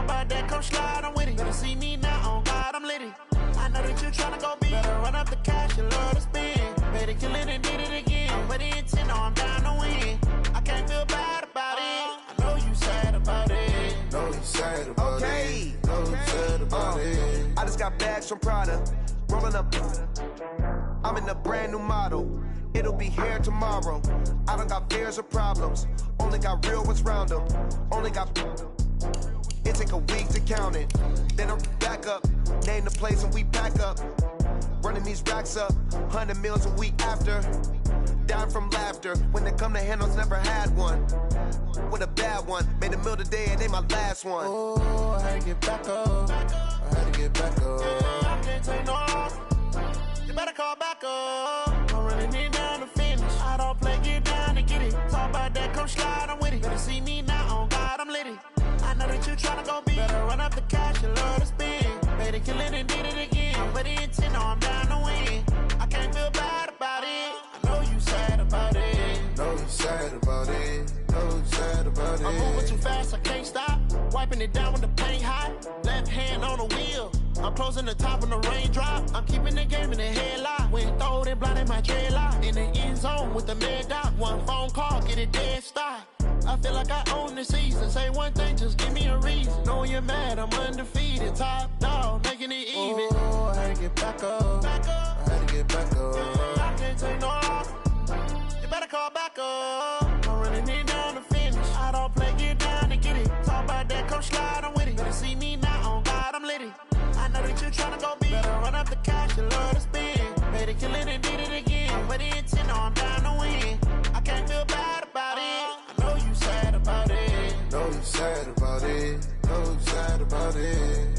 Talk about that, come slide, I'm with it. Better see me now, on God, I'm litty. I know that you tryna go big. Better run up the cash, you love to spend. Better kill it and did it again. I'm with the intent, no, I'm down to win. I can't feel bad about it. I know you sad about it. Know you sad about it. Know you sad about it. I just got bags from Prada. Rolling up. I'm in a brand new model. It'll be here tomorrow. I don't got fears or problems. Only got real ones round them. Only got. It take a week to count it. Then I'm back up. Name the place and we pack up. Running these racks up. 100 meals a week after. Down from laughter. When they come to handles, never had one. With a bad one. Made a meal today and they my last one. Oh, I had to get back up. I had to get back up. I can't take no loss. You better call back up. I'm running it down to finish. I don't play, get down to get it. Talk about that, come slide, I'm with it. Better see me now, on God, I'm litty. I know that you tryna go big. Better run up the cash, you love to spend. Better kill it and did it again. I'm with the intent, no, I'm down to win. I can't feel bad about it. I know you sad about it. Know you sad about it. Know you sad about it. I'm moving too fast, I can't stop. Wiping it down when the paint hot. Left hand on the wheel. I'm closing the top when the raindrop. I'm keeping the game in the headlock. When throwed and blinded my dreadlock. In the end zone with the mad dot. One phone call, get it dead stop. I feel like I own the season. Say one thing, just give me a reason. Knowing you're mad, I'm undefeated. Top dog, making it even. Oh, I had to get back up. Back up. I had to get back up. I can't take no loss. You better call back up. I'm running it down to finish. I don't play, get down to get it. Talk about that, come slide, I'm with it. Better see me now, on God, I'm litty. I know that you tryna go big. Better run up the cash, you love to spend. Better kill it and did it again. I'm with the intent, no, I'm down to win. I can't feel bad about it. I know you sad about it. Know you sad about it. Know you sad about it.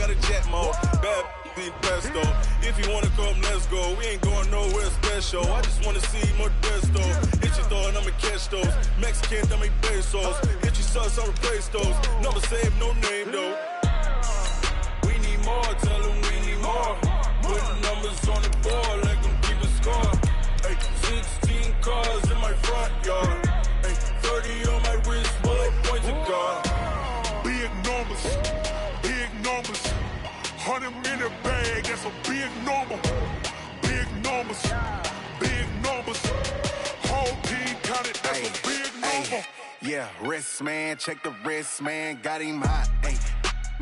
got a jet mode. Bad be best though. If you wanna come, let's go. We ain't going nowhere special. I just wanna see more desto. Hit your thought, I'ma catch those. Mexican, I make pesos. Hit your sus, I'll replace those. Number save, no name though. We need more, tell them we need more. Putting numbers on the board, let them keep a score. Ay, 16 cars in my front yard. Ay, 30 on my wrist, bullet points of God. Big numbers, big numbers. 100 in a bag, that's a big number. Big numbers, big numbers. Whole team counted, that's a big number. Yeah, wrist man, check the wrist man, got him hot. Ay,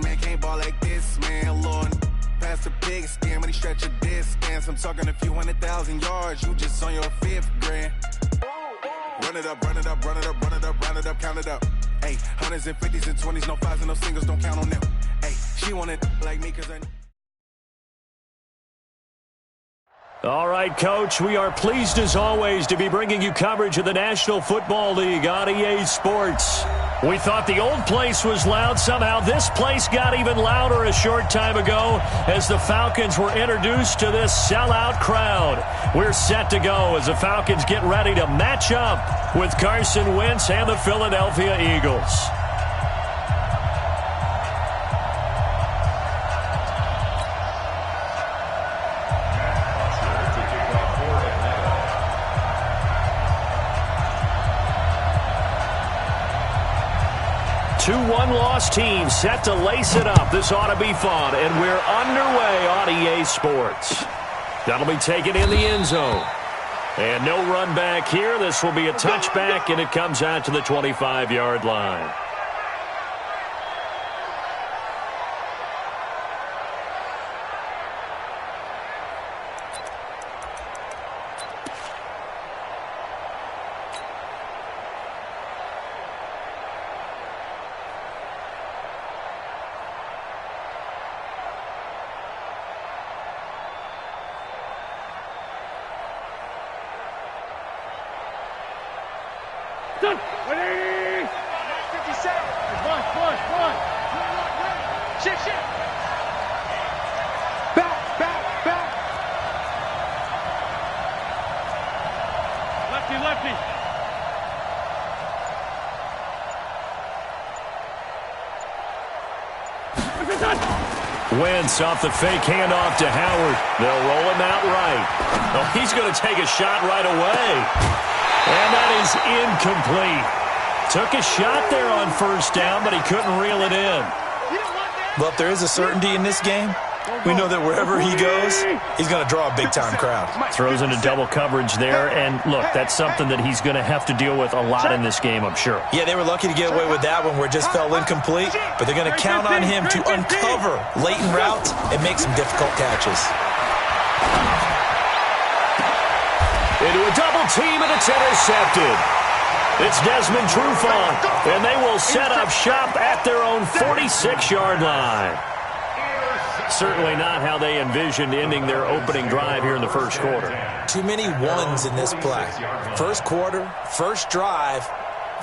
man can't ball like this, man. Lord, past the pig skin when he stretch a distance. I'm talking a few 100,000 yards, you just on your 5th grand. Run it up, run it up, run it up, run it up, run it up, count it up. Ay, 100s and 50s and 20s, no 5s and no singles, don't count on them. Ay, she want it like me cause I... All right, Coach, we are pleased as always to be bringing you coverage of the National Football League on EA Sports. We thought the old place was loud. Somehow this place got even louder a short time ago as the Falcons were introduced to this sellout crowd. We're set to go as the Falcons get ready to match up with Carson Wentz and the Philadelphia Eagles. Two one-loss teams set to lace it up. This ought to be fun, and we're underway on EA Sports. That'll be taken in the end zone. And no run back here. This will be a touchback, and it comes out to the 25-yard line. Ready! 57. One. Shift. Back. Lefty. Wentz off the fake handoff to Howard. They'll roll him out right. Oh, he's going to take a shot right away. And that is incomplete. Took a shot there on first down, but he couldn't reel it in. Well, if there is a certainty in this game, we know that wherever he goes, he's going to draw a big-time crowd. Throws into double coverage there, and look, that's something that he's going to have to deal with a lot in this game, I'm sure. Yeah, they were lucky to get away with that one where it just fell incomplete, but they're going to count on him to uncover latent routes and make some difficult catches. Into a double team, and it's intercepted. It's Desmond Trufant, and they will set up shop at their own 46-yard line. Certainly not how they envisioned ending their opening drive here in the first quarter. Too many ones in this play. First quarter, first drive,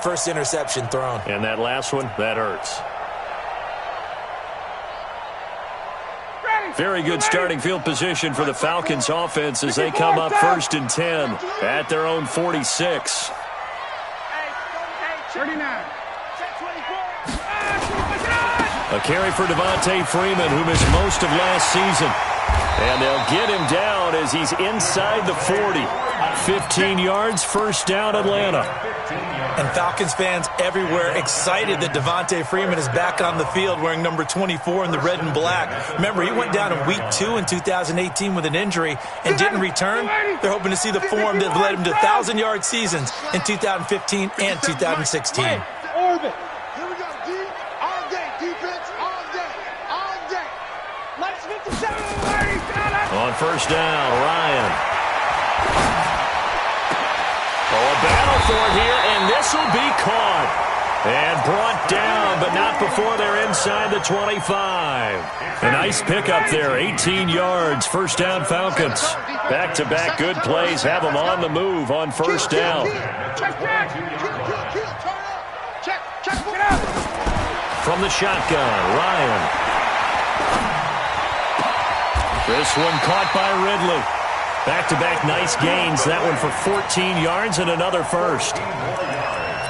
first interception thrown. And that last one, that hurts. Very good starting field position for the Falcons offense as they come up 1st and 10 at their own 46. 39. A carry for Devontae Freeman, who missed most of last season. And they'll get him down as he's inside the 40. 15 yards, first down, Atlanta. And Falcons fans everywhere excited that Devontae Freeman is back on the field wearing number 24 in the red and black. Remember, he went down in week 2 in 2018 with an injury and didn't return. They're hoping to see the form that led him to 1,000-yard seasons in 2015 and 2016. Orbit. Here we go, D. All day. Defense, all day. Let's 57. On first down, Ryan. Oh, a battle for it here, and this will be caught. And brought down, but not before they're inside the 25. A nice pickup there, 18 yards, first down Falcons. Back-to-back good plays have them on the move on first down. Check. Get out. From the shotgun, Ryan. This one caught by Ridley. Back-to-back nice gains. That one for 14 yards and another first.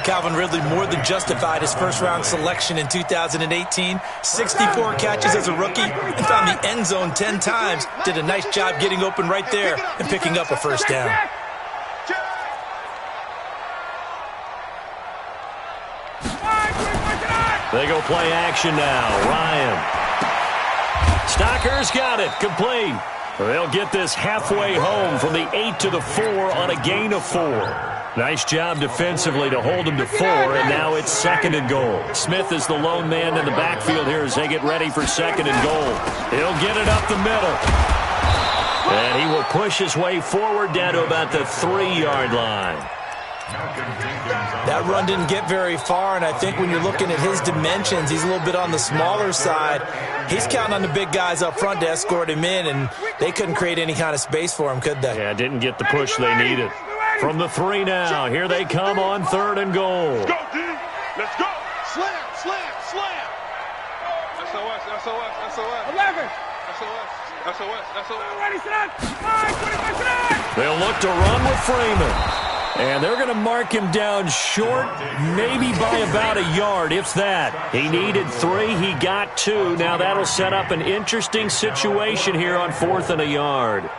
Calvin Ridley more than justified his first-round selection in 2018. 64 catches as a rookie and found the end zone 10 times. Did a nice job getting open right there and picking up a first down. They go play action now. Ryan. Stocker's got it. Complete. They'll get this halfway home from the 8 to the 4 on a gain of 4. Nice job defensively to hold them to 4, and now it's 2nd and goal. Smith is the lone man in the backfield here as they get ready for 2nd and goal. He'll get it up the middle. And he will push his way forward down to about the 3-yard line. That run didn't get very far, and I think when you're looking at his dimensions, he's a little bit on the smaller side. He's counting on the big guys up front to escort him in, and they couldn't create any kind of space for him, could they? Yeah, didn't get the push they needed. From the 3 now, here they come on 3rd and goal. Let's go, D. Let's go. Slam, slam, slam. SOS, SOS, SOS. 11. SOS, SOS, SOS. Ready, set up. 25, set. They'll look to run with Freeman. And they're going to mark him down short, maybe by about a yard, if that. He needed 3, he got 2. Now that'll set up an interesting situation here on 4th and a yard.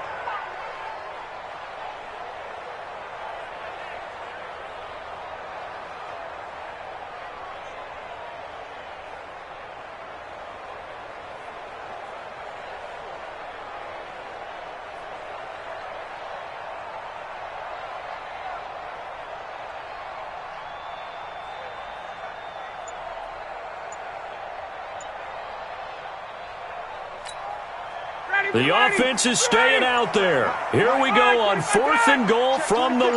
The offense is staying out there. Here we go on 4th and goal from the 1. 20.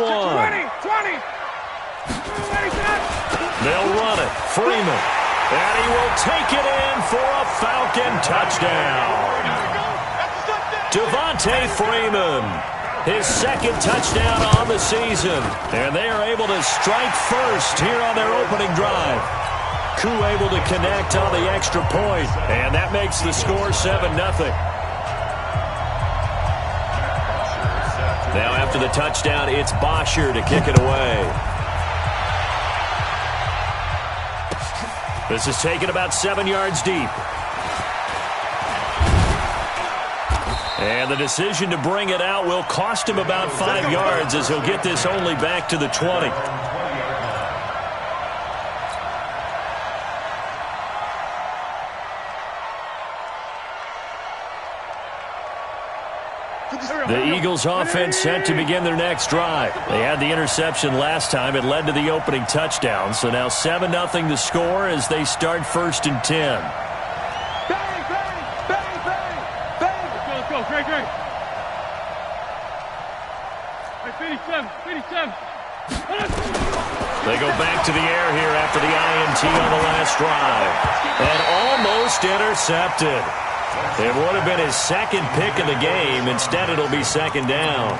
They'll run it. Freeman. And he will take it in for a Falcon touchdown. Devontae Freeman. His 2nd touchdown on the season. And they are able to strike first here on their opening drive. Koo able to connect on the extra point. And that makes the score 7-0. Now after the touchdown, it's Bosher to kick it away. This is taken about 7 yards deep. And the decision to bring it out will cost him about 5 yards as he'll get this only back to the 20. The Eagles offense set to begin their next drive. They had the interception last time. It led to the opening touchdown. So now 7-0 the score as they start 1st and 10. Bang, bang, bang, bang, bang. Let's go, great, great. Hey, 57. They go back to the air here after the INT on the last drive. And almost intercepted. It would have been his 2nd pick of the game. Instead, it'll be 2nd down.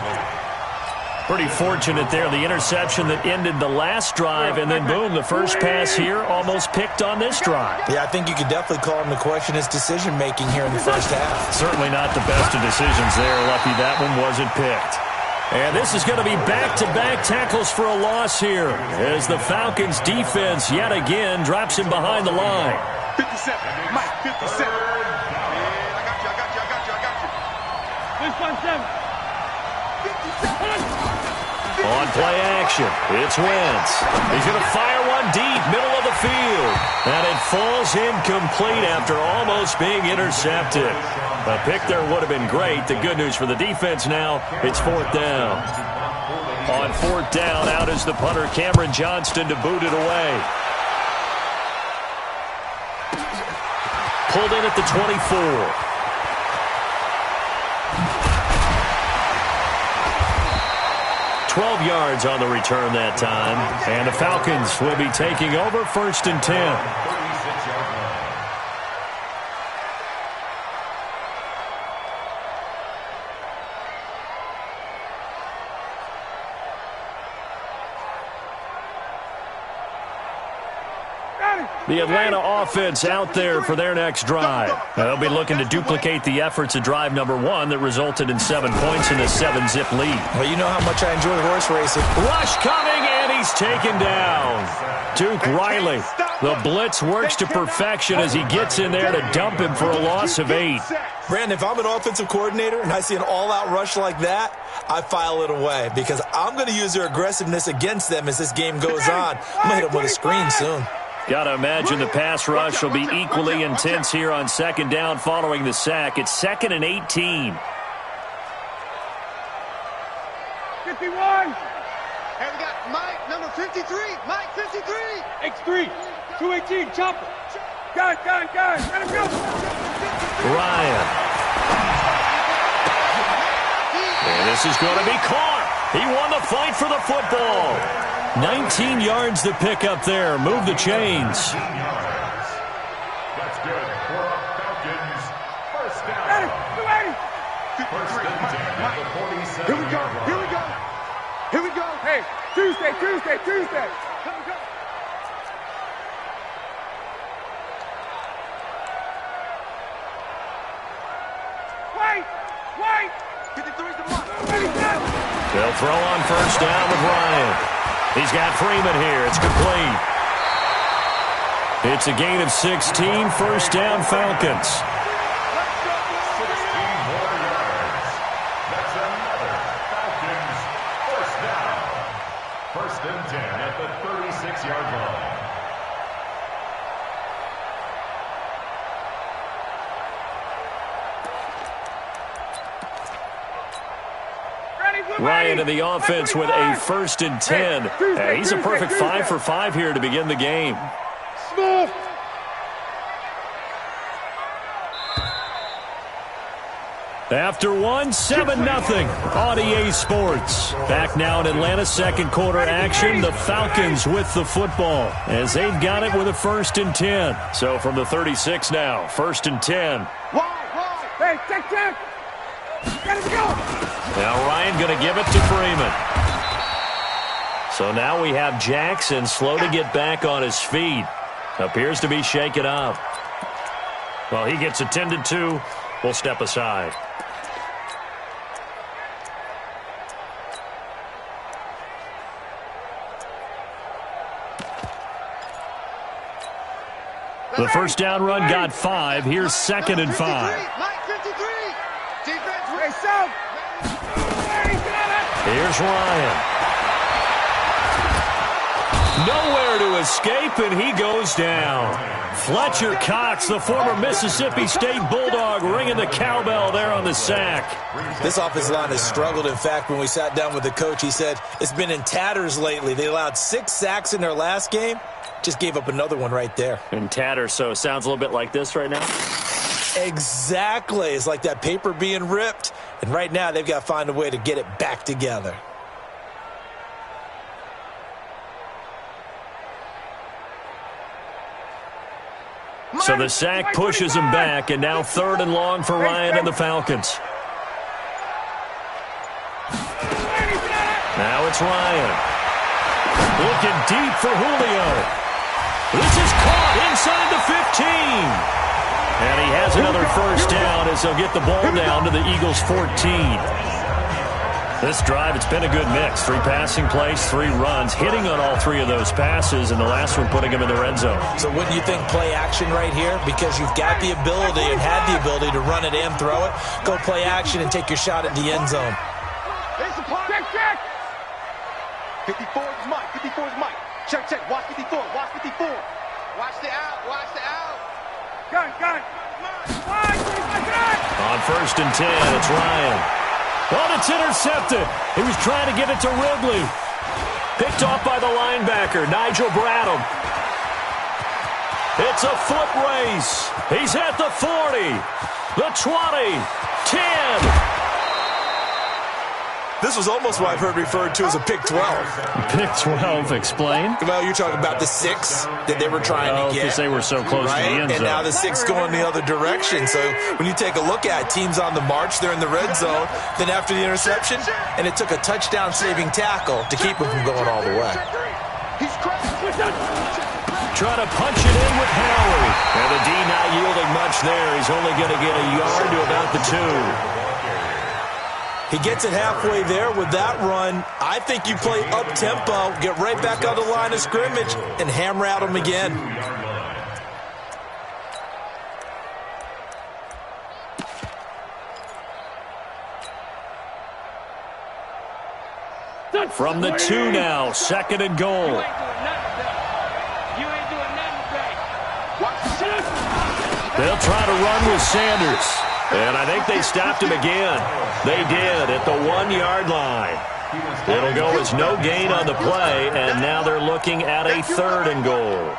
Pretty fortunate there. The interception that ended the last drive, and then, boom, the first pass here almost picked on this drive. Yeah, I think you could definitely call him to question his decision-making here in the first half. Certainly not the best of decisions there. Lucky that one wasn't picked. And this is going to be back-to-back tackles for a loss here as the Falcons' defense yet again drops him behind the line. 57. Mike, 57. On play action, it's Wentz. He's going to fire one deep, middle of the field. And it falls incomplete after almost being intercepted. A pick there would have been great. The good news for the defense now, it's 4th down. On 4th down, out is the punter, Cameron Johnston, to boot it away. Pulled in at the 24. 12 yards on the return that time. And the Falcons will be taking over 1st and 10. Ready. The Atlanta offense out there for their next drive. They'll be looking to duplicate the efforts of drive number 1 that resulted in 7 points in a 7-zip lead. Well, you know how much I enjoy horse racing. Rush coming, and he's taken down. Duke Riley. The blitz works to perfection as he gets in there to dump him for a loss of 8. Brandon, if I'm an offensive coordinator and I see an all-out rush like that, I file it away because I'm going to use their aggressiveness against them as this game goes on. I'm going to hit them with a screen soon. Got to imagine the pass rush will be equally intense here on 2nd down following the sack. It's 2nd and 18. 51. Hey, we got Mike, number 53. Mike, 53. X3. 218. Chopper. Gun. Let him go. Ryan. And this is going to be caught. He won the fight for the football. 19 yards to pick up there. Move the chains. That's good for a Falcons first down. First and 10 at the 47. Here we go. Hey, Tuesday. Wait. 53's the mark. They'll throw on first down with Ryan. He's got Freeman here. It's complete. It's a gain of 16. First down, Falcons. 16 more yards. That's another Falcons first down. First and 10 at the 36-yard line. Ryan in the offense with a 1st and 10. He's a perfect 5 for 5 here to begin the game. Smooth. After 7-0 on EA Sports. Back now in Atlanta's second quarter action. The Falcons with the football as they've got it with a 1st and 10. So from the 36 now, 1st and 10. Hey, check. Let him go. Now Ryan going to give it to Freeman. So now we have Jackson slow to get back on his feet. Appears to be shaken up. Well, he gets attended to. We'll step aside. The first down run got 5. Here's 2nd and 5. Mike, 53. Defense. Hey, South. Here's Ryan. Nowhere to escape, and he goes down. Fletcher Cox, the former Mississippi State Bulldog, ringing the cowbell there on the sack. This offensive line has struggled. In fact, when we sat down with the coach, he said it's been in tatters lately. They allowed 6 sacks in their last game. Just gave up another one right there. In tatters, so it sounds a little bit like this right now? Exactly. It's like that paper being ripped. And right now, they've got to find a way to get it back together. So the sack pushes him back, and now 3rd and long for Ryan and the Falcons. Now it's Ryan. Looking deep for Julio. This is caught inside the 15. And he has another first down as they'll get the ball down to the Eagles' 14. This drive, it's been a good mix. 3 passing plays, 3 runs, hitting on all 3 of those passes, and the last one putting him in the red zone. So wouldn't you think play action right here? Because you've got the ability and had the ability to run it and throw it. Go play action and take your shot at the end zone. Check. 54 is Mike. 54 is Mike. Check. Watch 54. Watch the out. Gun. On 1st and 10, it's Ryan. Oh, it's intercepted. He was trying to get it to Ridley. Picked off by the linebacker, Nigel Bradham. It's a foot race. He's at the 40, the 20, 10. This was almost what I've heard referred to as a pick 12. Pick 12, explain. Well, you're talking about the 6 that they were trying to get. Because they were so close to the end zone. And now the 6 going the other direction. So when you take a look at teams on the march, they're in the red zone. Then after the interception, and it took a touchdown-saving tackle to keep them from going all the way. He's crazy. trying to punch it in with Howard. And the D not yielding much there. He's only going to get a yard to about the 2. He gets it halfway there with that run. I think you play up-tempo, get right back on the line of scrimmage, and hammer out him again. From the 2 now, 2nd and goal. They'll try to run with Sanders. And I think they stopped him again. They did at the 1-yard line. It'll go as no gain on the play, and now they're looking at a 3rd and goal.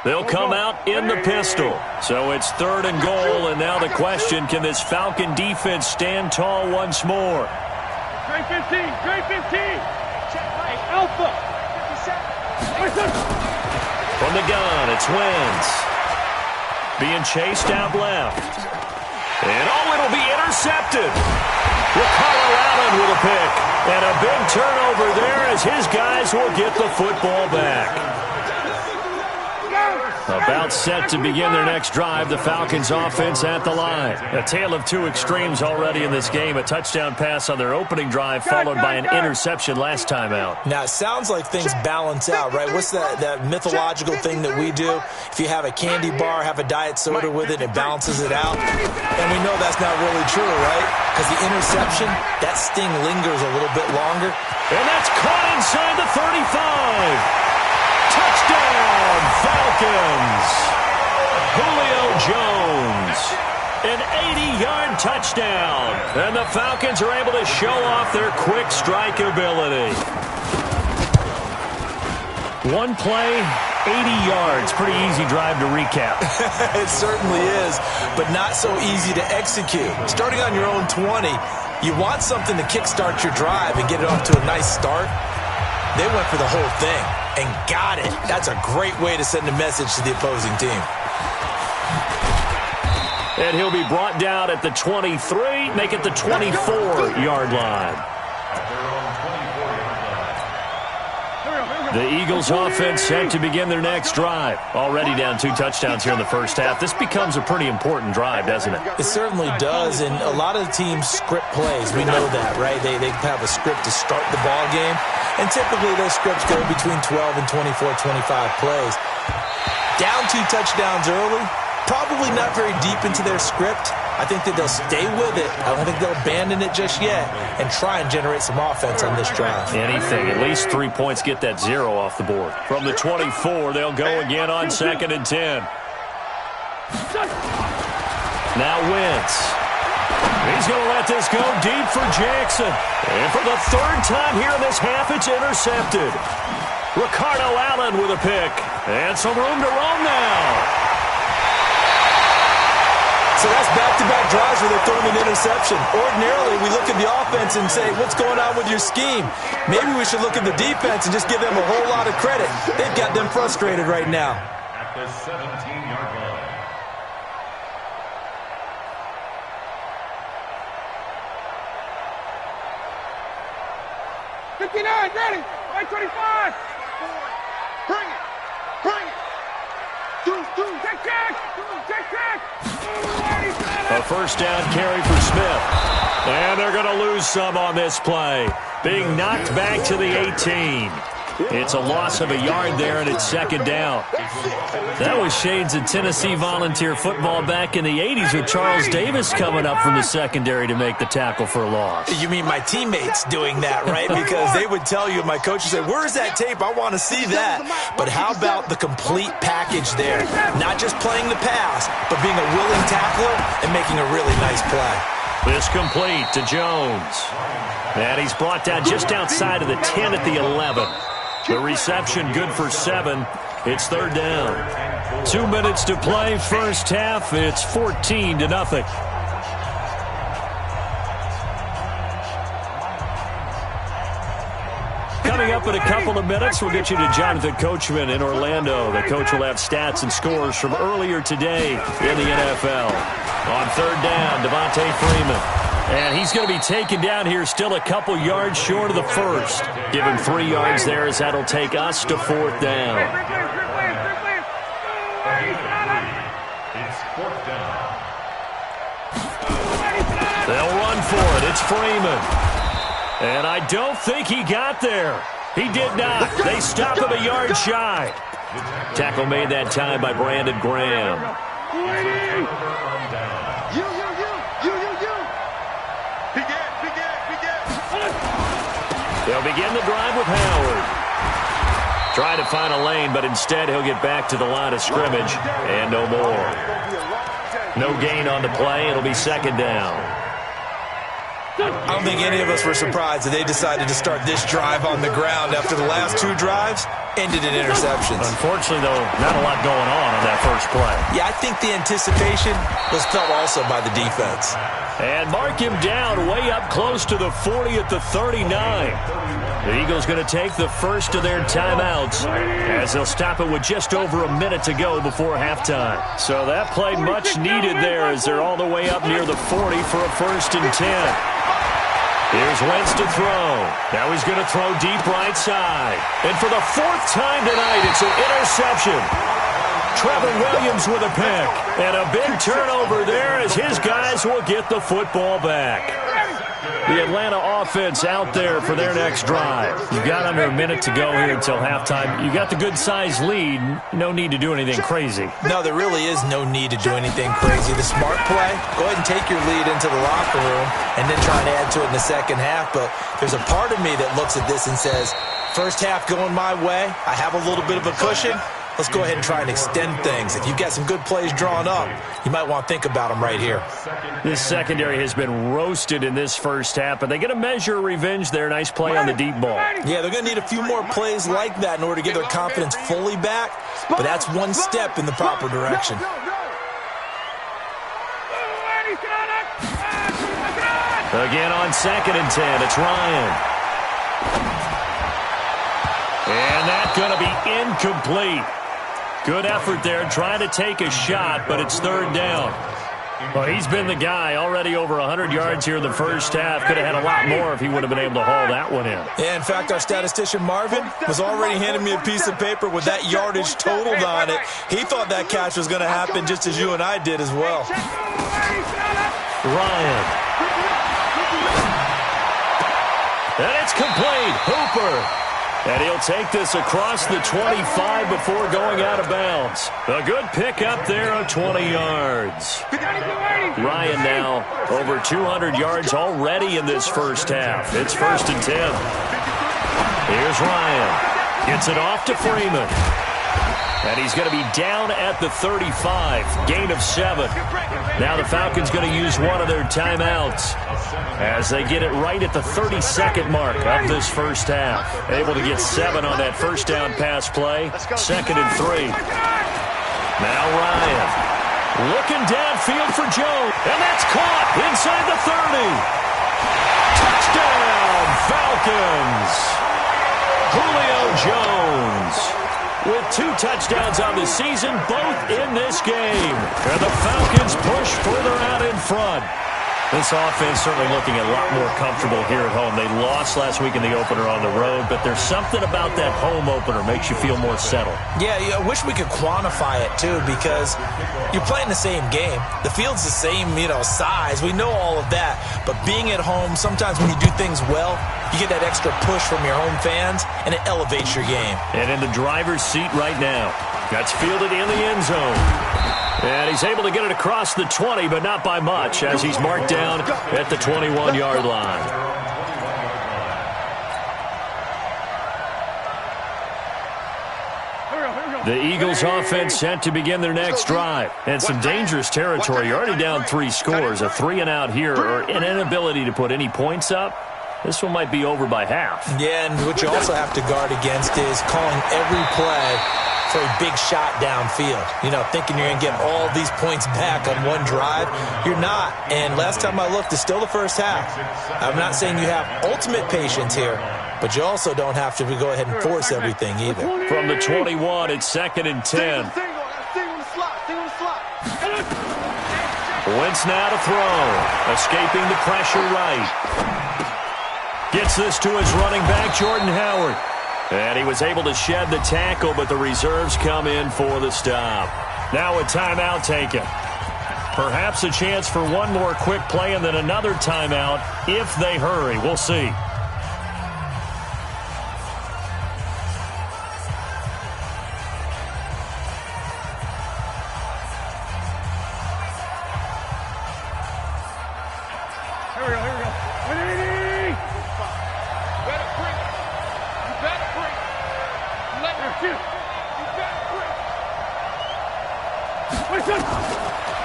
They'll come out in the pistol. So it's 3rd and goal, and now the question, can this Falcon defense stand tall once more? Straight 15, straight 15. Hey, Alpha. 57. From the gun, it's Wentz. Being chased out left. And, it'll be intercepted. Ricardo Allen with a pick. And a big turnover there as his guys will get the football back. About set to begin their next drive, the Falcons offense at the line. A tale of 2 extremes already in this game. A touchdown pass on their opening drive followed by an interception last time out. Now, it sounds like things balance out, right? What's that mythological thing that we do? If you have a candy bar, have a diet soda with it, it balances it out. And we know that's not really true, right? Because the interception, that sting lingers a little bit longer. And that's caught inside the 35. Touchdown, Falcons! Julio Jones, an 80-yard touchdown. And the Falcons are able to show off their quick strike ability. 1 play, 80 yards. Pretty easy drive to recap. It certainly is, but not so easy to execute. Starting on your own 20, you want something to kickstart your drive and get it off to a nice start. They went for the whole thing and got it. That's a great way to send a message to the opposing team. And he'll be brought down at the 23, make it the 24-yard line. The Eagles offense set to begin their next drive. Already down 2 touchdowns here in the first half. This becomes a pretty important drive, doesn't it? It certainly does, and a lot of the teams script plays. We know that, right? They have a script to start the ball game, and typically those scripts go between 12 and 24, 25 plays. Down 2 touchdowns early, probably not very deep into their script. I think that they'll stay with it. I don't think they'll abandon it just yet and try and generate some offense on this drive. Anything. At least 3 points, get that 0 off the board. From the 24, they'll go again on 2nd and 10. Now Wentz. He's going to let this go deep for Jackson. And for the 3rd time here in this half, it's intercepted. Ricardo Allen with a pick. And some room to roam now. So that's back-to-back drives where they're throwing an interception. Ordinarily, we look at the offense and say, what's going on with your scheme? Maybe we should look at the defense and just give them a whole lot of credit. They've got them frustrated right now. At the 17-yard line. 59, ready. 25. Bring it. Bring it. A first down carry for Smith. And they're going to lose some on this play. Being knocked back to the 18. It's a loss of a yard there, and it's 2nd down. That was shades of Tennessee volunteer football back in the 80s with Charles Davis coming up from the secondary to make the tackle for a loss. You mean my teammates doing that, right? Because they would tell you, my coach would say, where's that tape? I want to see that. But how about the complete package there? Not just playing the pass, but being a willing tackler and making a really nice play. This complete to Jones. And he's brought down just outside of the 10 at the 11. The reception good for 7. It's 3rd down. 2 minutes to play first half. It's 14-0. Coming up in a couple of minutes, we'll get you to Jonathan Coachman in Orlando. The coach will have stats and scores from earlier today in the NFL. On 3rd down, Devontae Freeman. And he's going to be taken down here still a couple yards short of the first. Give him 3 yards there as that'll take us to 4th down. It's 4th down. They'll run for it. It's Freeman. And I don't think he got there. He did not. They stop him a yard shy. Tackle made that time by Brandon Graham. They'll begin the drive with Howard. Try to find a lane, but instead he'll get back to the line of scrimmage and no more. No gain on the play. It'll be 2nd down. I don't think any of us were surprised that they decided to start this drive on the ground after the last 2 drives ended in interceptions. Unfortunately, though, not a lot going on that first play. Yeah, I think the anticipation was felt also by the defense. And mark him down way up close to the 40 at the 39. The Eagles going to take the first of their timeouts as they'll stop it with just over a minute to go before halftime. So that play much needed there as they're all the way up near the 40 for a 1st and 10. Here's Wentz to throw. Now he's going to throw deep right side. And for the 4th time tonight, it's an interception. Trevor Williams with a pick. And a big turnover there as his guys will get the football back. The Atlanta offense out there for their next drive. You've got under a minute to go here until halftime. You got the good-sized lead. No need to do anything crazy. No, there really is no need to do anything crazy. The smart play, go ahead and take your lead into the locker room and then try and add to it in the second half. But there's a part of me that looks at this and says, first half going my way, I have a little bit of a cushion. Let's go ahead and try and extend things. If you've got some good plays drawn up, you might want to think about them right here. This secondary has been roasted in this first half, but they get a measure of revenge there. Nice play on the deep ball. Yeah, they're going to need a few more plays like that in order to get their confidence fully back, but that's one step in the proper direction. Again on 2nd and 10, it's Ryan. And that's going to be incomplete. Good effort there, trying to take a shot, but it's 3rd down. Well, he's been the guy already over 100 yards here in the first half. Could have had a lot more if he would have been able to haul that one in. Yeah, in fact, our statistician Marvin was already handing me a piece of paper with that yardage totaled on it. He thought that catch was going to happen just as you and I did as well. Ryan. And it's complete. Hooper. And he'll take this across the 25 before going out of bounds. A good pickup there of 20 yards. Ryan now over 200 yards already in this first half. It's 1st and 10. Here's Ryan. Gets it off to Freeman. And he's going to be down at the 35. Gain of 7. Now the Falcons going to use one of their timeouts as they get it right at the 32nd mark of this first half. Able to get 7 on that first down pass play. 2nd and 3. Now Ryan. Looking downfield for Jones. And that's caught inside the 30. Touchdown, Falcons. Julio Jones with 2 touchdowns on the season, both in this game. And the Falcons push further out in front. This offense certainly looking a lot more comfortable here at home. They lost last week in the opener on the road, but there's something about that home opener makes you feel more settled. Yeah, I wish we could quantify it, too, because you're playing the same game. The field's the same, size. We know all of that. But being at home, sometimes when you do things well, you get that extra push from your home fans, and it elevates your game. And in the driver's seat right now. That's fielded in the end zone. And he's able to get it across the 20, but not by much, as he's marked down at the 21-yard line. The Eagles offense set to begin their next drive. And some dangerous territory. You're already down 3 scores. A 3-and-out here, or an inability to put any points up. This one might be over by half. Yeah, and what you also have to guard against is calling every play for a big shot downfield. Thinking you're going to get all these points back on one drive. You're not. And last time I looked, it's still the first half. I'm not saying you have ultimate patience here, but you also don't have to go ahead and force everything either. From the 21, it's 2nd and 10. Wentz now to throw. Escaping the pressure right. Gets this to his running back, Jordan Howard. And he was able to shed the tackle, but the reserves come in for the stop. Now a timeout taken. Perhaps a chance for one more quick play and then another timeout if they hurry. We'll see.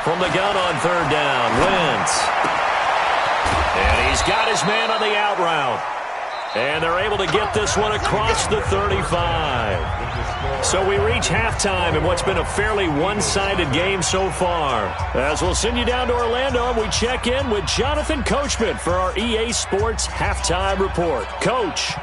From the gun on third down, Wentz. And he's got his man on the out route. And they're able to get this one across the 35. So we reach halftime in what's been a fairly one-sided game so far. As we'll send you down to Orlando, and we check in with Jonathan Coachman for our EA Sports Halftime Report. Coach.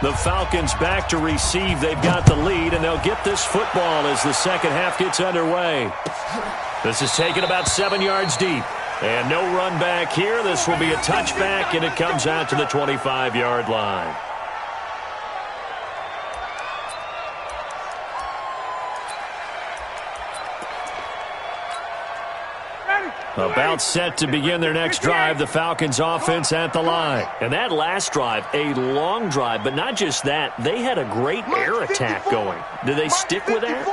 The Falcons back to receive. They've got the lead, and they'll get this football as the second half gets underway. This is taken about 7 yards deep. And no run back here. This will be a touchback, and it comes out to the 25-yard line. About set to begin their next drive, the Falcons offense at the line. And that last drive, a long drive, but not just that, they had a great air attack going. Do they stick with that?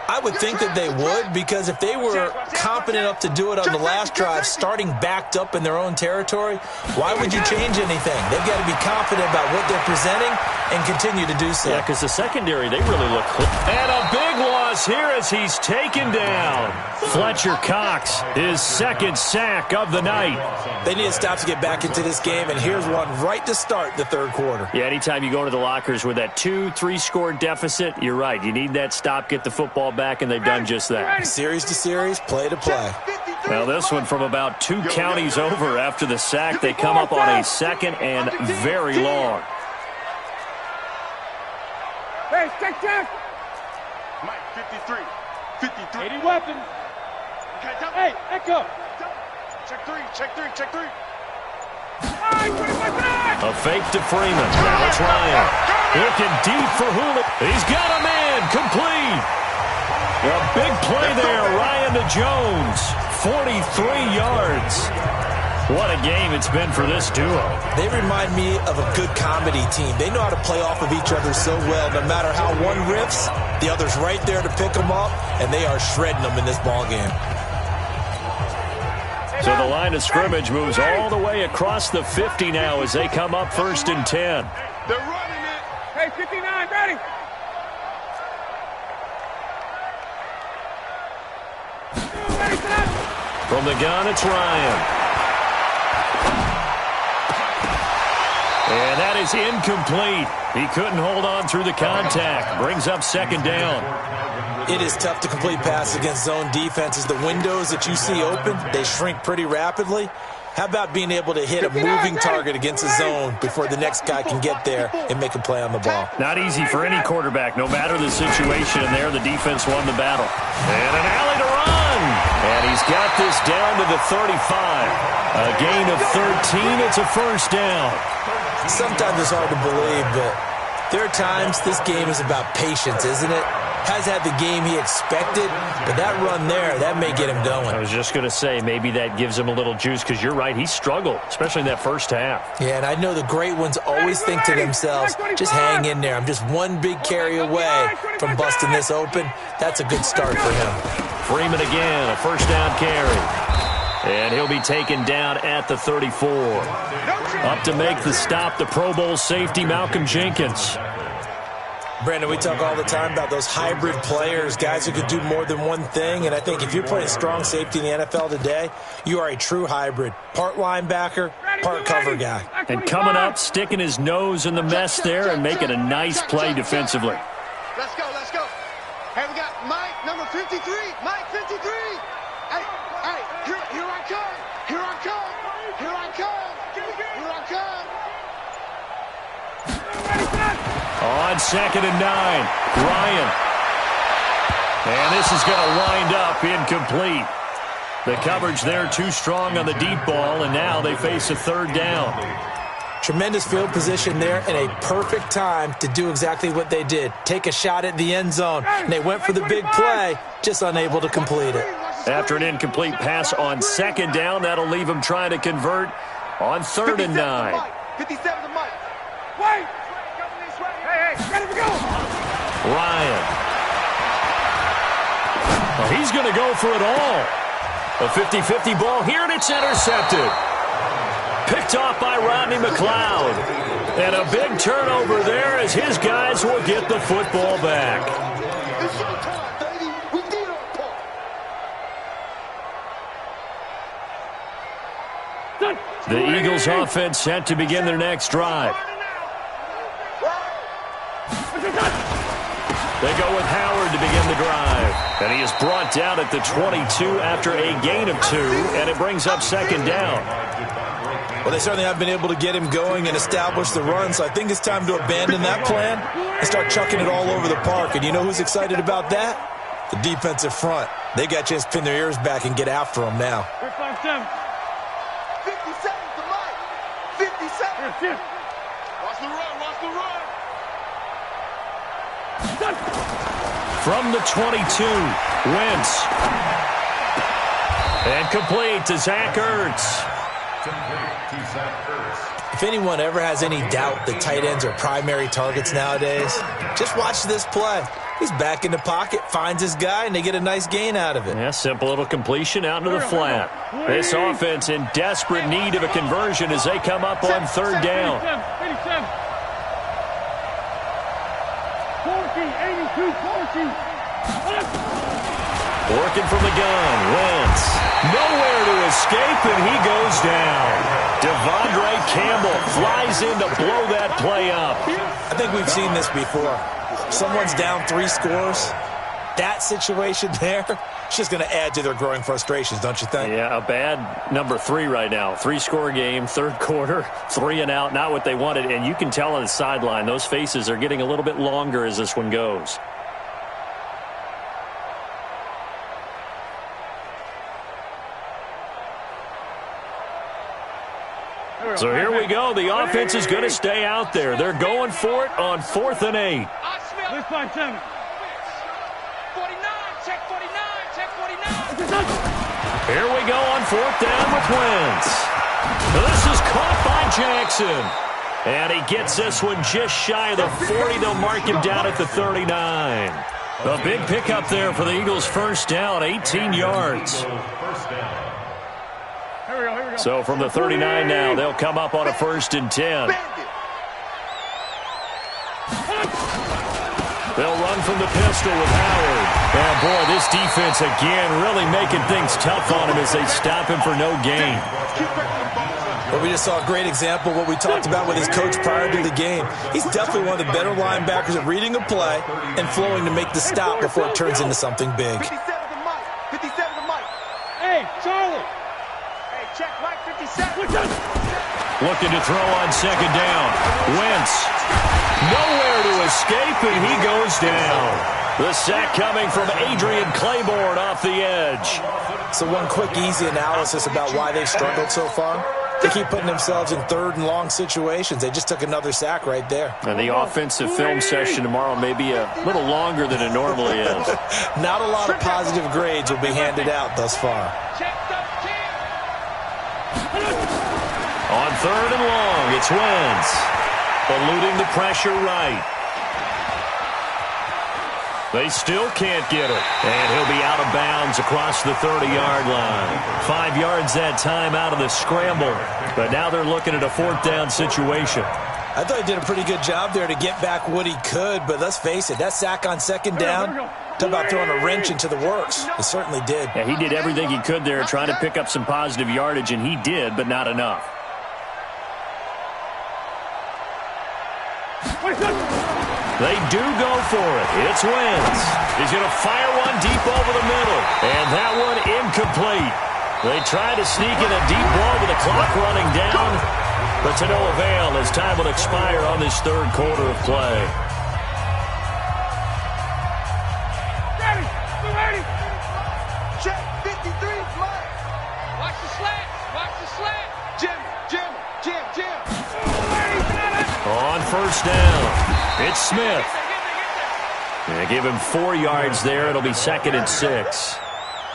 I would think that they would, because if they were confident enough to do it on the last drive, starting backed up in their own territory, why would you change anything? They've got to be confident about what they're presenting and continue to do so. Yeah, because the secondary, they really look clean. And a big loss here as he's taken down. Fletcher Cox, his second sack of the night. They need to stop to get back into this game, and here's one right to start the third quarter. Yeah, anytime you go to the lockers with that 2-3 score deficit, you're right. You need that stop, get the football back, and they've done just that. Series to series, play to play. Now this one from about 2 counties over after the sack. They come up on a second and very long. Hey, check. Mike, 53. 53. 80 weapons. Hey, Echo. Check three. A fake to Freeman. Now it's Ryan. Looking deep for Hula. He's got a man. Complete. A big play there. Ryan to Jones. 43 yards. What a game it's been for this duo. They remind me of a good comedy team. They know how to play off of each other so well. No matter how one riffs, the other's right there to pick them up, and they are shredding them in this ball game. So the line of scrimmage moves all the way across the 50 now as they come up 1st and 10. They're running it. Hey, 59, ready. From the gun, it's Ryan. And that is incomplete. He couldn't hold on through the contact. Brings up 2nd down. It is tough to complete passes against zone defenses. The windows that you see open, they shrink pretty rapidly. How about being able to hit a moving target against a zone before the next guy can get there and make a play on the ball? Not easy for any quarterback, no matter the situation. And there, the defense won the battle. And an alley to run. And he's got this down to the 35. A gain of 13. It's a 1st down. Sometimes it's hard to believe, but there are times this game is about patience, isn't it? Has had the game he expected, but that run there, that may get him going. I was just going to say, maybe that gives him a little juice, because you're right, he struggled, especially in that first half. Yeah, and I know the great ones always think to themselves, just hang in there. I'm just one big carry away from busting this open. That's a good start for him. Freeman again, a 1st down carry. And he'll be taken down at the 34. Up to make the stop, the Pro Bowl safety, Malcolm Jenkins. Brandon, we talk all the time about those hybrid players, guys who can do more than one thing, and I think if you're playing strong safety in the NFL today, you are a true hybrid. Part linebacker, part cover guy. And coming up, sticking his nose in the mess there and making a nice play defensively. Let's go, let's go. Hey, we got Mike, number 53. Mike, 53. Hey, here I come. Here I come. Here I come. Here I come. On 2nd and 9, Ryan. And this is going to wind up incomplete. The coverage there too strong on the deep ball, and now they face a 3rd down. Tremendous field position there and a perfect time to do exactly what they did. Take a shot at the end zone. And they went for the big play, just unable to complete it. After an incomplete pass on 2nd down, that'll leave them trying to convert on 3rd and 9. 57 to Mike. Wait! Hey, ready to go! Ryan. Well, he's going to go for it all. A 50-50 ball here, and it's intercepted. Picked off by Rodney McLeod. And a big turnover there as his guys will get the football back. It's showtime, baby. We did our part. The Eagles offense set to begin their next drive. They go with Howard to begin the drive. And he is brought down at the 22 after a gain of 2, and it brings up 2nd down. Well, they certainly have been able to get him going and establish the run, so I think it's time to abandon that plan and start chucking it all over the park. And you know who's excited about that? The defensive front. They got a chance to pin their ears back and get after him now. 57 to Mike. 57. Watch the run, watch the run. From the 22, Wentz. And complete to Zach Ertz. If anyone ever has any doubt that tight ends are primary targets nowadays, just watch this play. He's back in the pocket, finds his guy, and they get a nice gain out of it. Yeah, simple little completion out into the flat. This offense in desperate need of a conversion as they come up on 3rd down. 82-14. Working from the gun, Wentz. Nowhere to escape, and he goes down. Devondre Campbell flies in to blow that play up. I think we've seen this before. Someone's down 3 scores. That situation there, it's just going to add to their growing frustrations, don't you think? Yeah, a bad number 3 right now. 3-score game, 3rd quarter, 3 and out, not what they wanted. And you can tell on the sideline, those faces are getting a little bit longer as this one goes. So here we go. The offense is going to stay out there. They're going for it on 4th and 8. Let's find 7. 49, check 49, check 49. Here we go on 4th down with Wentz. This is caught by Jackson. And he gets this one just shy of the 40. They'll mark him down at the 39. A big pickup there for the Eagles' 1st down, 18 yards. So from the 39 now, they'll come up on a 1st and 10. They'll run from the pistol with Howard. And boy, this defense again really making things tough on him as they stop him for no gain. Well, we just saw a great example of what we talked about with his coach prior to the game. He's definitely one of the better linebackers at reading a play and flowing to make the stop before it turns into something big. 57 to Mike. 57 to Mike. Hey, Charlie. Hey, check Mike 57. Looking to throw on 2nd down. Wentz. Nowhere to escape, and he goes down. The sack coming from Adrian Claiborne off the edge. So one quick, easy analysis about why they've struggled so far. They keep putting themselves in 3rd and long situations. They just took another sack right there. And the offensive film session tomorrow may be a little longer than it normally is. Not a lot of positive grades will be handed out thus far. On 3rd and long, it's Wentz. Eluding the pressure right. They still can't get it. And he'll be out of bounds across the 30-yard line. 5 yards that time out of the scramble. But now they're looking at a 4th down situation. I thought he did a pretty good job there to get back what he could, but let's face it, that sack on second down, talk about throwing a wrench into the works. It certainly did. Yeah, he did everything he could there trying to pick up some positive yardage, and he did, but not enough. They do go for it. It's Wentz. He's going to fire one deep over the middle, and that one incomplete. They tried to sneak in a deep ball with the clock running down, but to no avail as time will expire on this third quarter of play. Ready. Check 53, Mike. Watch the slant. Jim. On first down, it's Smith. They give him 4 yards there. It'll be 2nd and 6.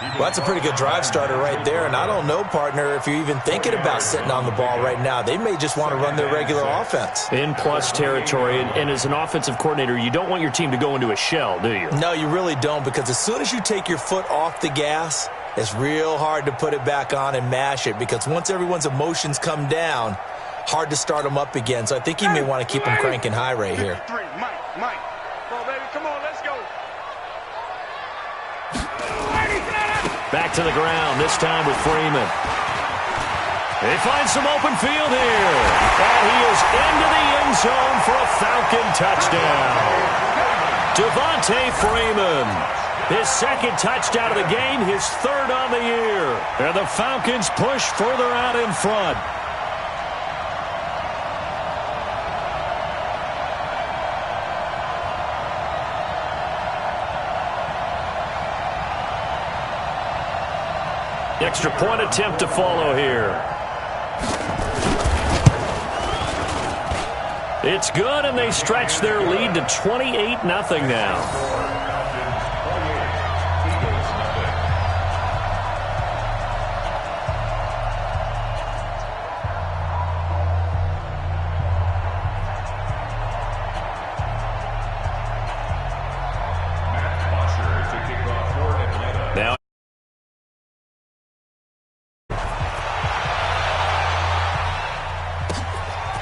Well, that's a pretty good drive starter right there, and I don't know, partner, if you're even thinking about sitting on the ball right now. They may just want to run their regular offense. In plus territory, and as an offensive coordinator, you don't want your team to go into a shell, do you? No, you really don't, because as soon as you take your foot off the gas, it's real hard to put it back on and mash it, because once everyone's emotions come down, hard to start them up again. So I think you may want to keep them cranking high right here. Mike. Come on, baby. Come on, let's go. Back to the ground, this time with Freeman. They find some open field here. And he is into the end zone for a Falcon touchdown. Devontae Freeman. His 2nd touchdown of the game, his 3rd on the year. And the Falcons push further out in front. Extra point attempt to follow here. It's good, and they stretch their lead to 28-0 now.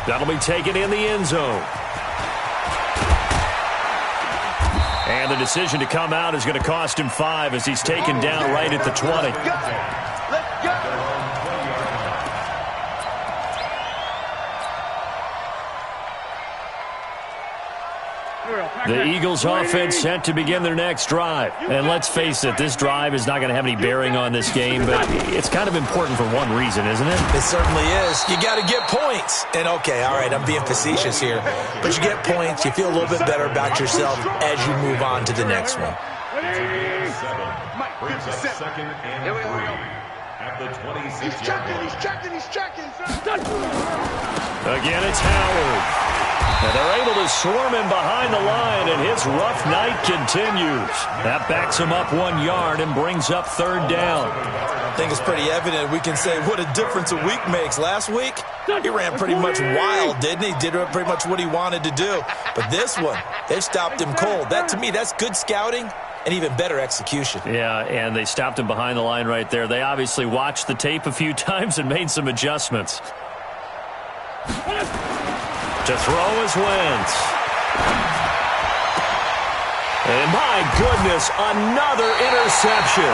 That'll be taken in the end zone. And the decision to come out is going to cost him 5 as he's taken down right at the 20. Let's go. The Eagles offense set to begin their next drive. And let's face it, this drive is not going to have any bearing on this game, but it's kind of important for one reason, isn't it? It certainly is. You got to get points. And okay, all right, I'm being facetious here, but you get points, you feel a little bit better about yourself as you move on to the next one. Mike, 57. Here we go. At the 26. He's checking. Again, it's Howard. And they're able to swarm him behind the line, and his rough night continues. That backs him up 1 yard and brings up 3rd down. I think it's pretty evident. We can say what a difference a week makes. Last week, he ran pretty much wild, didn't he? Did pretty much what he wanted to do. But this one, they stopped him cold. That, to me, that's good scouting and even better execution. Yeah, and they stopped him behind the line right there. They obviously watched the tape a few times and made some adjustments. To throw is Wentz. And my goodness, another interception.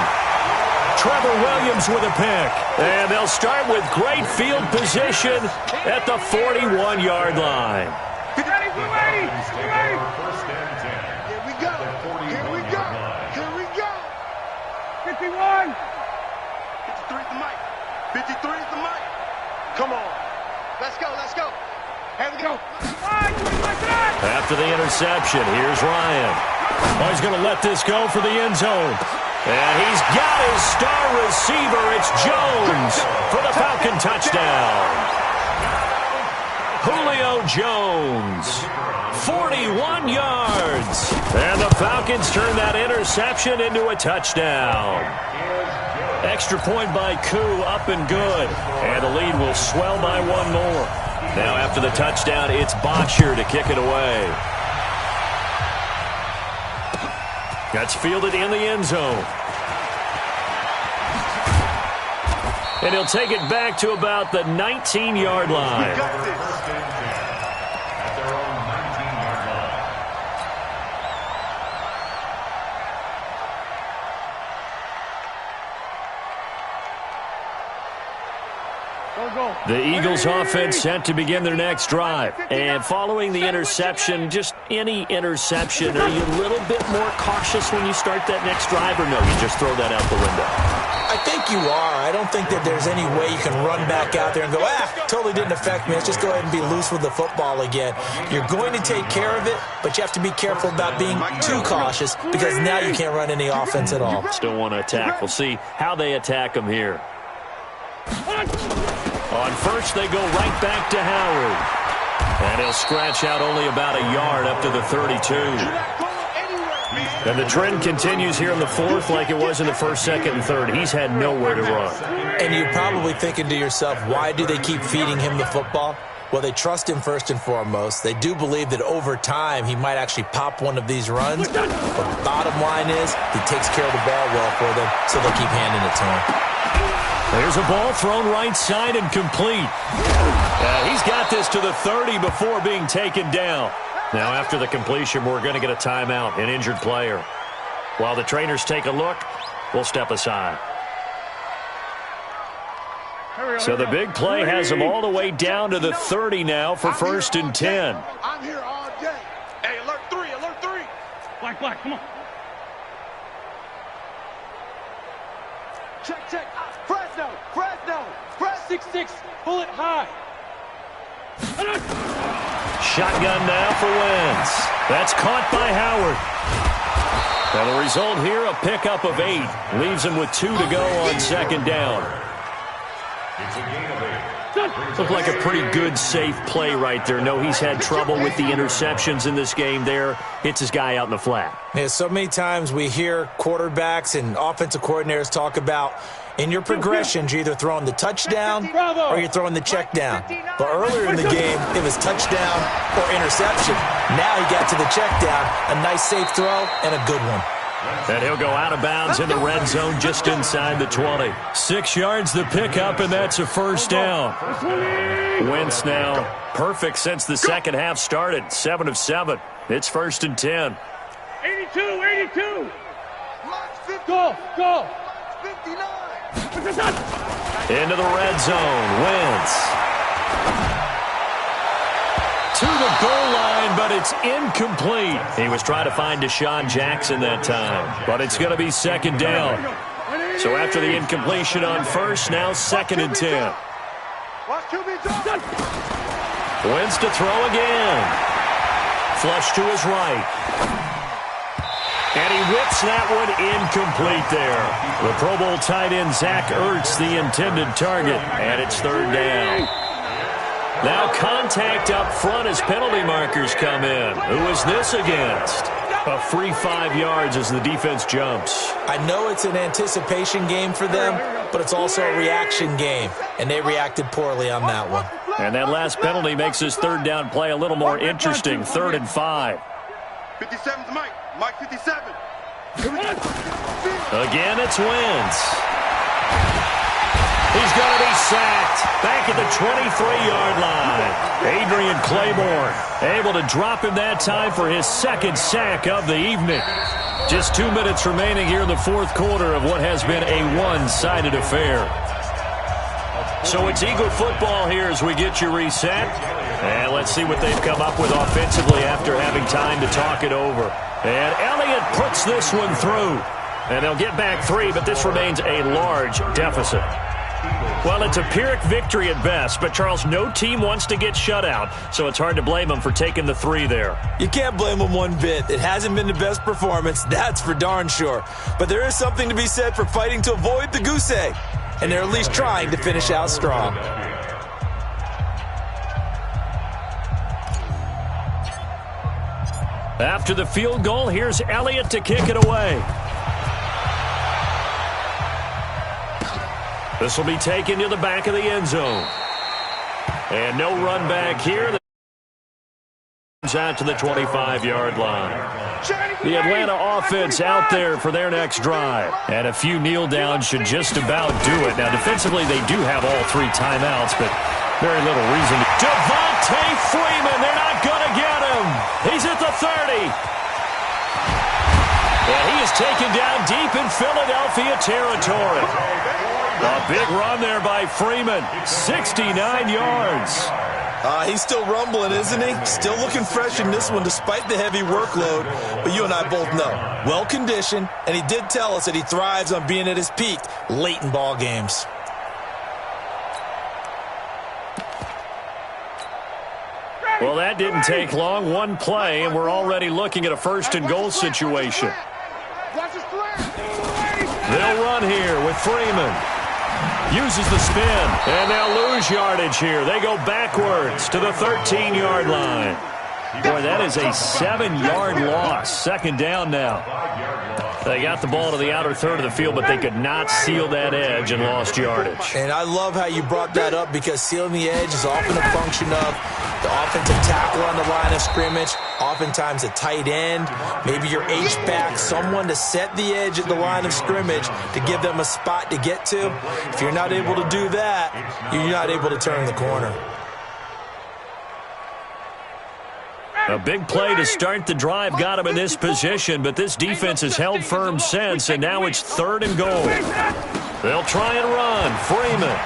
Trevor Williams with a pick. And they'll start with great field position at the 41-yard line. Ready. Here we go. 51. 53 is the mic. 53 is the mic. Come on. Let's go. Here we go. After the interception, here's Ryan. Oh, he's going to let this go for the end zone. And he's got his star receiver. It's Jones for the Falcon touchdown. Julio Jones, 41 yards. And the Falcons turn that interception into a touchdown. Extra point by Koo, up and good. And the lead will swell by 1 more. Now after the touchdown, it's Botcher to kick it away. That's fielded in the end zone. And he'll take it back to about the 19-yard line. The Eagles offense set to begin their next drive. And following the interception, just any interception, are you a little bit more cautious when you start that next drive, or no, you just throw that out the window? I think you are. I don't think that there's any way you can run back out there and go, totally didn't affect me. Let's just go ahead and be loose with the football again. You're going to take care of it, but you have to be careful about being too cautious because now you can't run any offense at all. Still want to attack. We'll see how they attack them here. On first, they go right back to Howard. And he'll scratch out only about a yard up to the 32. And the trend continues here in the fourth like it was in the first, second, and third. He's had nowhere to run. And you're probably thinking to yourself, why do they keep feeding him the football? Well, they trust him first and foremost. They do believe that over time he might actually pop one of these runs. But the bottom line is he takes care of the ball well for them, so they'll keep handing it to him. There's a ball thrown right side and complete. He's got this to the 30 before being taken down. Now, after the completion, we're going to get a timeout, an injured player. While the trainers take a look, we'll step aside. So the big play has them all the way down to the 30 now for first and 10. I'm here all day. Hey, alert 3, alert 3. Black, come on. Check. Fresno. 6-6, pull it high. Shotgun now for Wentz. That's caught by Howard. And the result here, a pickup of 8. Leaves him with 2 to go on second down. It's a gain of 8. Looked like a pretty good, safe play right there. No, he's had trouble with the interceptions in this game there. Hits his guy out in the flat. Yeah, so many times we hear quarterbacks and offensive coordinators talk about in your progressions, you're either throwing the touchdown or you're throwing the check down. But earlier in the game, it was touchdown or interception. Now he got to the check down, a nice safe throw, and a good one. And he'll go out of bounds in the red zone just inside the 20. 6 yards the pickup, and that's a first down. Wentz now perfect since the second half started. 7 of 7. It's first and 10. 82. Go. 59. Into the red zone. Wentz to the goal line, but it's incomplete. He was trying to find Deshaun Jackson that time, but it's going to be second down. So after the incompletion on first, now second and 10. Wentz to throw again. Flush to his right. And he whips that one incomplete there. The Pro Bowl tight end Zach Ertz, the intended target, and it's third down. Now contact up front as penalty markers come in. Who is this against? A free 5 yards as the defense jumps. I know it's an anticipation game for them, but it's also a reaction game, and they reacted poorly on that one. And that last penalty makes this third down play a little more interesting. 3rd and 5. 57's Mike. Mike 57. Again, it's Wentz. He's going to be sacked back at the 23-yard line. Adrian Claiborne able to drop him that time for his second sack of the evening. Just 2 minutes remaining here in the fourth quarter of what has been a one-sided affair. So it's Eagle football here as we get you reset. And let's see what they've come up with offensively after having time to talk it over. And Elliott puts this one through. And they'll get back 3, but this remains a large deficit. Well, it's a Pyrrhic victory at best, but, Charles, no team wants to get shut out, so it's hard to blame them for taking the 3 there. You can't blame them one bit. It hasn't been the best performance, that's for darn sure. But there is something to be said for fighting to avoid the goose egg, and they're at least trying to finish out strong. After the field goal, here's Elliott to kick it away. This will be taken to the back of the end zone. And no run back here. Out to the 25-yard line. The Atlanta offense out there for their next drive. And a few kneel downs should just about do it. Now, defensively, they do have all 3 timeouts, but very little reason to. Devontae Freeman, they're not going to get him. He's at the 30. And he is taken down deep in Philadelphia territory. A big run there by Freeman. 69 yards. He's still rumbling, isn't he? Still looking fresh in this one despite the heavy workload. But you and I both know, well-conditioned, and he did tell us that he thrives on being at his peak late in ball games. Well, that didn't take long. One play, and we're already looking at a first-and-goal situation. They'll run here with Freeman. Uses the spin, and they'll lose yardage here. They go backwards to the 13-yard line. Boy, that is a 7-yard loss. Second down now. They got the ball to the outer third of the field, but they could not seal that edge and lost yardage. And I love how you brought that up because sealing the edge is often a function of the offensive tackle on the line of scrimmage, oftentimes a tight end, maybe your H-back, someone to set the edge at the line of scrimmage to give them a spot to get to. If you're not able to do that, you're not able to turn the corner. A big play to start the drive got him in this position, but this defense has held firm since, and now it's 3rd and goal. They'll try and run. Freeman.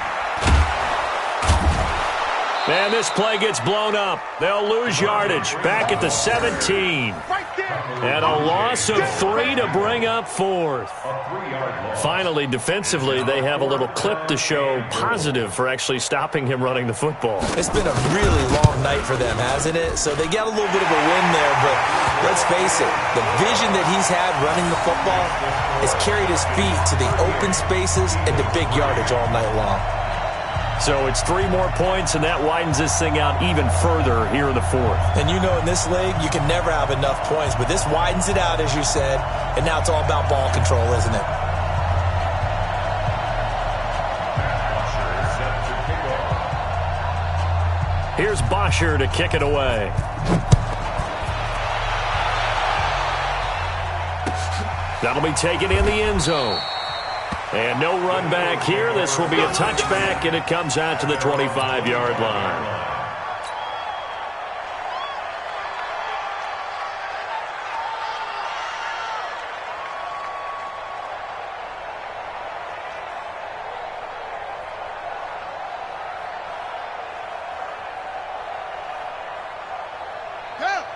And this play gets blown up. They'll lose yardage. Back at the 17. And a loss of 3 to bring up 4th. Finally, defensively, they have a little clip to show positive for actually stopping him running the football. It's been a really long night for them, hasn't it? So they got a little bit of a win there, but let's face it, the vision that he's had running the football has carried his feet to the open spaces and to big yardage all night long. So it's 3 more points, and that widens this thing out even further here in the 4th. And you know in this league, you can never have enough points, but this widens it out, as you said, and now it's all about ball control, isn't it? Here's Bosher to kick it away. That'll be taken in the end zone. And no run back here. This will be a touchback, and it comes out to the 25-yard line.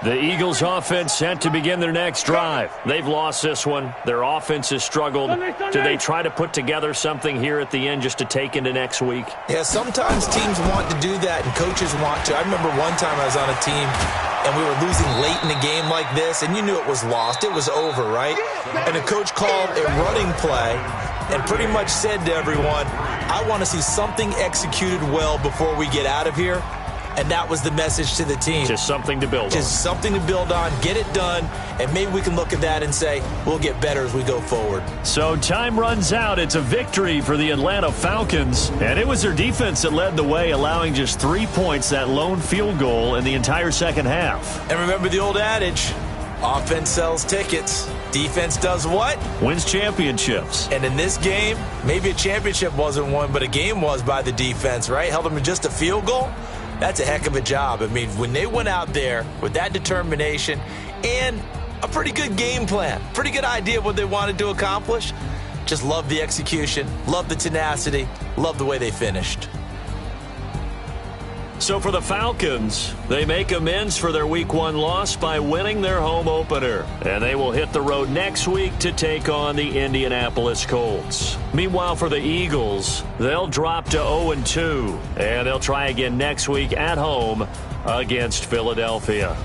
The Eagles' offense set to begin their next drive. They've lost this one. Their offense has struggled. Do they try to put together something here at the end just to take into next week? Yeah, sometimes teams want to do that and coaches want to. I remember one time I was on a team and we were losing late in a game like this, and you knew it was lost. It was over, right? And the coach called a running play and pretty much said to everyone, I want to see something executed well before we get out of here. And that was the message to the team. Just something to build on. Just something to build on, get it done, and maybe we can look at that and say, we'll get better as we go forward. So time runs out. It's a victory for the Atlanta Falcons. And it was their defense that led the way, allowing just 3 points, that lone field goal in the entire second half. And remember the old adage, offense sells tickets. Defense does what? Wins championships. And in this game, maybe a championship wasn't won, but a game was by the defense, right? Held them to just a field goal. That's a heck of a job. I mean, when they went out there with that determination and a pretty good game plan, pretty good idea of what they wanted to accomplish, just love the execution, love the tenacity, love the way they finished. So for the Falcons, they make amends for their Week 1 loss by winning their home opener. And they will hit the road next week to take on the Indianapolis Colts. Meanwhile, for the Eagles, they'll drop to 0-2. And they'll try again next week at home against Philadelphia.